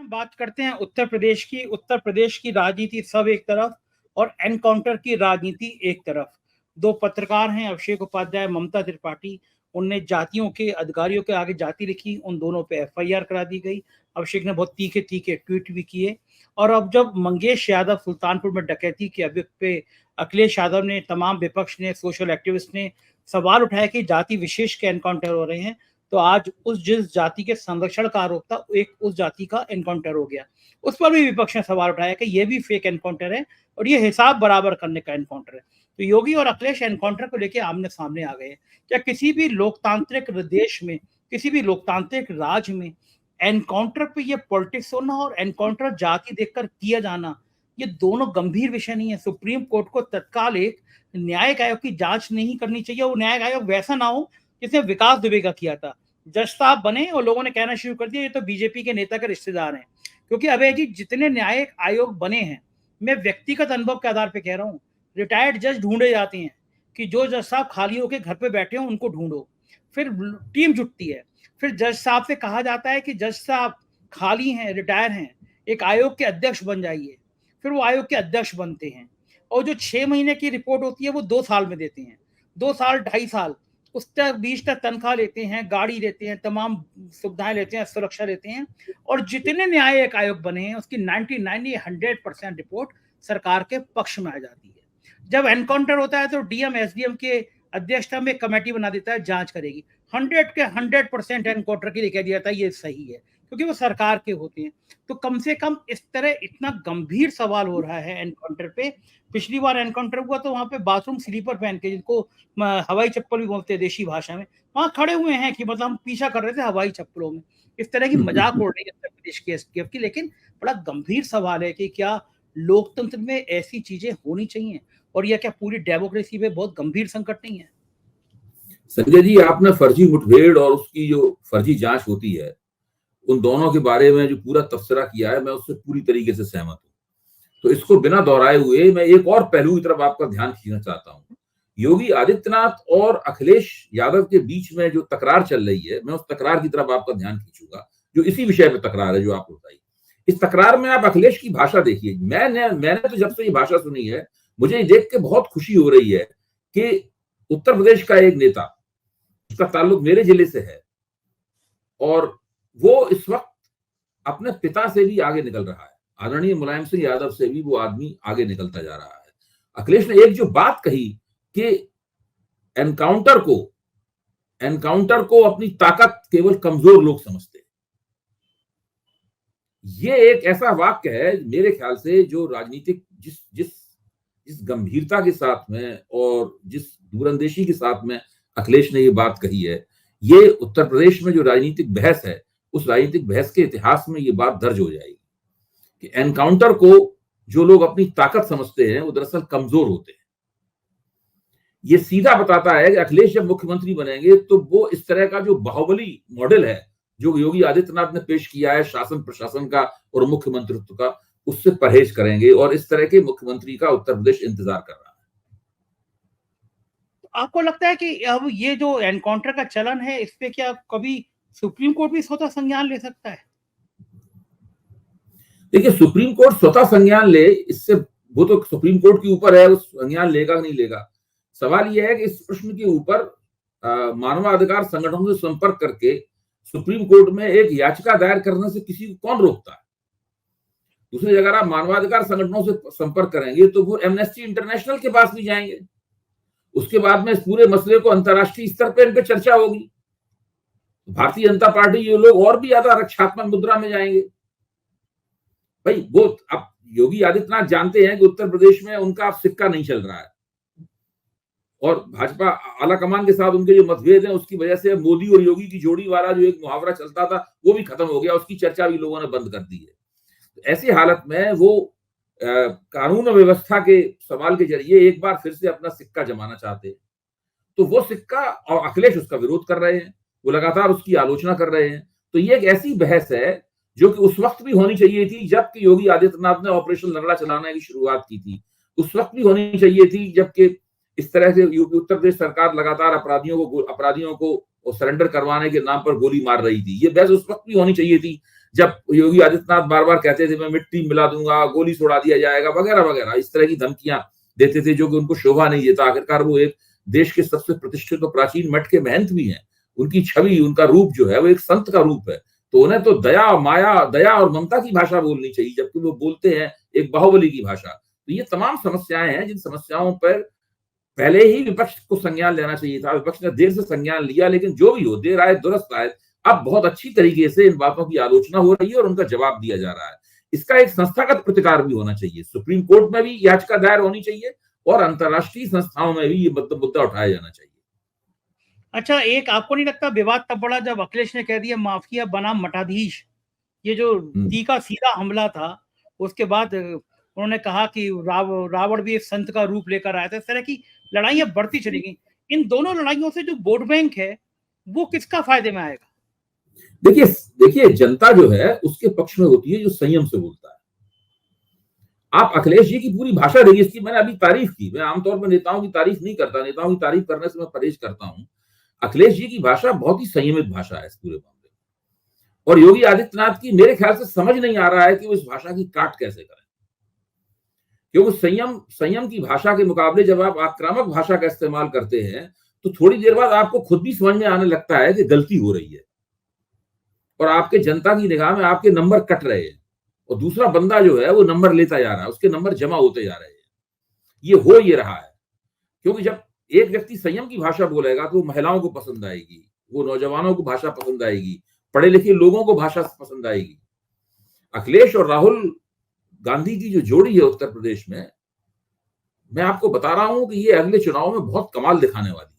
हम बात करते हैं उत्तर प्रदेश की राजनीति सब एक तरफ और एनकाउंटर की राजनीति एक तरफ। दो पत्रकार हैं, अभिषेक उपाध्याय, ममता त्रिपाठी। उनने जातियों के अधिकारियों के आगे जाति लिखी, उन दोनों पे एफआईआर करा दी गई। अभिषेक ने बहुत तीखे तीखे ट्वीट भी किए। और अब जब मंगेश यादव सुल्तानपुर में डकैती के अभियुक्त पे अखिलेश यादव ने, तमाम विपक्ष ने, सोशल एक्टिविस्ट ने सवाल उठाया कि जाति विशेष के एनकाउंटर हो रहे हैं, तो आज जिस जाति के संरक्षण का आरोप था, एक उस जाति का एनकाउंटर हो गया। उस पर भी विपक्ष ने सवाल उठाया कि यह भी फेक एनकाउंटर है और ये हिसाब बराबर करने का एनकाउंटर है। तो योगी और अखिलेश एनकाउंटर को लेकर आमने सामने आ गए हैं। क्या किसी भी लोकतांत्रिक देश में, किसी भी लोकतांत्रिक राज्य में एनकाउंटर पे ये पॉलिटिक्स होना और एनकाउंटर जाति देखकर किया जाना, ये दोनों गंभीर विषय नहीं है। सुप्रीम कोर्ट को तत्काल एक न्यायिक आयोग की जांच नहीं करनी चाहिए। वो न्यायिक आयोग वैसा ना हो जिसने विकास दुबे का किया था। जज साहब बने और लोगों ने कहना शुरू कर दिया ये तो बीजेपी के नेता के रिश्तेदार हैं। क्योंकि अभय जी, जितने न्यायिक आयोग बने हैं, मैं व्यक्तिगत अनुभव के आधार पर कह रहा हूँ, रिटायर्ड जज ढूंढे जाते हैं कि जो जज साहब खाली होकर घर पे बैठे हो उनको ढूंढो। फिर टीम जुटती है, फिर जज साहब से कहा जाता है कि जज साहब खाली हैं, रिटायर हैं, एक आयोग के अध्यक्ष बन जाइए। फिर वो आयोग के अध्यक्ष बनते हैं और जो 6 महीने की रिपोर्ट होती है वो 2 साल में देते हैं। 2 साल 2.5 साल उस तक बीच तक तनख्वाह लेते हैं, गाड़ी लेते हैं, तमाम सुविधाएं लेते हैं, सुरक्षा लेते हैं। और जितने न्यायिक आयोग बने हैं उसकी 99-100% रिपोर्ट सरकार के पक्ष में आ जाती है। जब एनकाउंटर होता है तो डीएम एसडीएम के अध्यक्षता में कमेटी बना देता है, जांच करेगी। 100% एनकाउंटर के लिए कह दिया जाता है ये सही है, क्योंकि वो सरकार के होते हैं। तो कम से कम इस तरह इतना गंभीर सवाल हो रहा है एनकाउंटर पे। पिछली बार एनकाउंटर हुआ तो वहां पे बाथरूम स्लीपर पहन के, जिनको हवाई चप्पल भी बोलते हैं देशी भाषा में, वहां खड़े हुए हैं कि मतलब हम पीछा कर रहे थे हवाई चप्पलों में। इस तरह की मजाक उड़ रही है उत्तर प्रदेश की एसटीएफ की। लेकिन बड़ा गंभीर सवाल है कि क्या लोकतंत्र में ऐसी चीजें होनी चाहिए और यह क्या पूरी डेमोक्रेसी में बहुत गंभीर संकट नहीं है? संजय जी, आपने फर्जी मुठभेड़ और उसकी जो फर्जी जांच होती है, उन दोनों के बारे में जो पूरा तबसरा किया है, मैं उससे पूरी तरीके से सहमत हूं। तो इसको बिना दोहराए हुए मैं एक और पहलू की तरफ आपका ध्यान खींचना चाहता हूं। योगी आदित्यनाथ और अखिलेश यादव के बीच में जो तकरार चल रही है, मैं उस तकरार की तरफ आपका ध्यान खींचूंगा, जो इसी विषय पे तकरार है जो आप बताइए। इस तकरार में आप अखिलेश की भाषा देखिए। मैंने तो जब से ये भाषा सुनी है, मुझे देख के बहुत खुशी हो रही है कि उत्तर प्रदेश का एक नेता, उसका ताल्लुक मेरे जिले से है, और वो इस वक्त अपने पिता से भी आगे निकल रहा है। आदरणीय मुलायम सिंह यादव से भी वो आदमी आगे निकलता जा रहा है। अखिलेश ने एक जो बात कही कि एनकाउंटर को अपनी ताकत केवल कमजोर लोग समझते हैं, ये एक ऐसा वाक्य है मेरे ख्याल से जो राजनीतिक जिस गंभीरता के साथ में और जिस दूरंदेशी के साथ में अखिलेश ने ये बात कही है, ये उत्तर प्रदेश में जो राजनीतिक बहस है, उस राजनीतिक बहस के इतिहास में ये बात दर्ज हो जाएगी कि एनकाउंटर को जो लोग अपनी ताकत समझते हैं वो दरअसल कमजोर होते हैं। ये सीधा बताता है कि अखिलेश जब मुख्यमंत्री बनेंगे तो वो इस तरह का जो बाहुबली मॉडल है जो योगी आदित्यनाथ ने पेश किया है शासन प्रशासन का और मुख्यमंत्रित्व का, उससे परहेज करेंगे और इस तरह के मुख्यमंत्री का उत्तर प्रदेश इंतजार कर रहा है। आपको लगता है कि अब ये जो एनकाउंटर का चलन है, इस पे क्या कभी सुप्रीम कोर्ट भी स्वतः संज्ञान ले सकता है? देखिए, सुप्रीम कोर्ट स्वतः संज्ञान ले, इससे वो तो सुप्रीम कोर्ट के ऊपर है, उस संज्ञान लेगा नहीं लेगा। सवाल यह है कि इस प्रश्न के ऊपर मानवाधिकार संगठनों से संपर्क करके सुप्रीम कोर्ट में एक याचिका दायर करने से किसी को कौन रोकता है? दूसरी जगह आप मानवाधिकार संगठनों से संपर्क करेंगे तो वो एमनेस्टी इंटरनेशनल के पास भी जाएंगे। उसके बाद में इस पूरे मसले को अंतर्राष्ट्रीय स्तर पर इन पर चर्चा होगी। भारतीय जनता पार्टी ये लोग और भी ज्यादा रक्षात्मक मुद्रा में जाएंगे। भाई वो अब योगी आदित्यनाथ जानते हैं कि उत्तर प्रदेश में उनका अब सिक्का नहीं चल रहा है और भाजपा आला कमान के साथ उनके जो मतभेद हैं उसकी वजह से मोदी और योगी की जोड़ी वाला जो एक मुहावरा चलता था वो भी खत्म हो गया, उसकी चर्चा भी लोगों ने बंद कर दी है। तो ऐसी हालत में वो कानून और व्यवस्था के सवाल के जरिए एक बार फिर से अपना सिक्का जमाना चाहते हैं। तो वो सिक्का, और अखिलेश उसका विरोध कर रहे हैं, वो लगातार उसकी आलोचना कर रहे हैं। तो ये एक ऐसी बहस है जो कि उस वक्त भी होनी चाहिए थी जबकि योगी आदित्यनाथ ने ऑपरेशन लंगड़ा चलाने की शुरुआत की थी। उस वक्त भी होनी चाहिए थी जबकि इस तरह से उत्तर प्रदेश सरकार लगातार अपराधियों को और सरेंडर करवाने के नाम पर गोली मार रही थी। ये बहस उस वक्त भी होनी चाहिए थी जब योगी आदित्यनाथ बार बार कहते थे मैं मिट्टी मिला दूंगा, गोली छोड़ा दिया जाएगा, वगैरह वगैरह, इस तरह की धमकियां देते थे जो कि उनको शोभा नहीं देता। आखिरकार वो एक देश के सबसे प्रतिष्ठित और प्राचीन मठ के महंत भी हैं, उनकी छवि, उनका रूप जो है वो एक संत का रूप है, तो उन्हें तो दया और ममता की भाषा बोलनी चाहिए, जबकि वो बोलते हैं एक बाहुबली की भाषा। तो ये तमाम समस्याएं हैं जिन समस्याओं पर पहले ही विपक्ष को संज्ञान लेना चाहिए था। विपक्ष ने देर से संज्ञान लिया, लेकिन जो भी हो, देर आए दुरुस्त आए, अब बहुत अच्छी तरीके से इन बातों की आलोचना हो रही है और उनका जवाब दिया जा रहा है। इसका एक संस्थागत प्रतिकार भी होना चाहिए, सुप्रीम कोर्ट में भी याचिका दायर होनी चाहिए और अंतर्राष्ट्रीय संस्थाओं में भी ये मुद्दा उठाया जाना चाहिए। अच्छा, एक आपको नहीं लगता विवाद तब बढ़ा जब अखिलेश ने कह दिया माफिया बनाम मठाधीश? ये जो तीखा सीधा हमला था, उसके बाद उन्होंने कहा कि रावण भी एक संत का रूप लेकर आया था। इस तरह की लड़ाइयां बढ़ती चली गई। इन दोनों लड़ाइयों से जो वोट बैंक है वो किसका फायदे में आएगा? देखिए जनता जो है उसके पक्ष में होती है जो संयम से बोलता है। आप अखिलेश जी की पूरी भाषा देखिए, इसकी मैंने अभी तारीफ की। मैं आमतौर पर नेताओं की तारीफ नहीं करता, नेताओं की तारीफ करने से मैं परहेज करता हूं। अखिलेश जी की भाषा बहुत ही संयमित भाषा है इस पूरे मामले में, और योगी आदित्यनाथ की मेरे ख्याल से समझ नहीं आ रहा है कि वो इस भाषा की काट कैसे करें, क्योंकि संयम की भाषा के मुकाबले जब आप आक्रामक भाषा का इस्तेमाल करते हैं तो थोड़ी देर बाद आपको खुद भी समझ में आने लगता है कि गलती हो रही है और आपके जनता की निगाह में आपके नंबर कट रहे हैं और दूसरा बंदा जो है वो नंबर लेता जा रहा है, उसके नंबर जमा होते जा रहे हैं। ये रहा है, क्योंकि जब एक व्यक्ति संयम की भाषा बोलेगा तो महिलाओं को पसंद आएगी, वो नौजवानों को भाषा पसंद आएगी, पढ़े लिखे लोगों को भाषा पसंद आएगी। अखिलेश और राहुल गांधी की जो जोड़ी है उत्तर प्रदेश में, मैं आपको बता रहा हूं कि ये अगले चुनाव में बहुत कमाल दिखाने वाली है।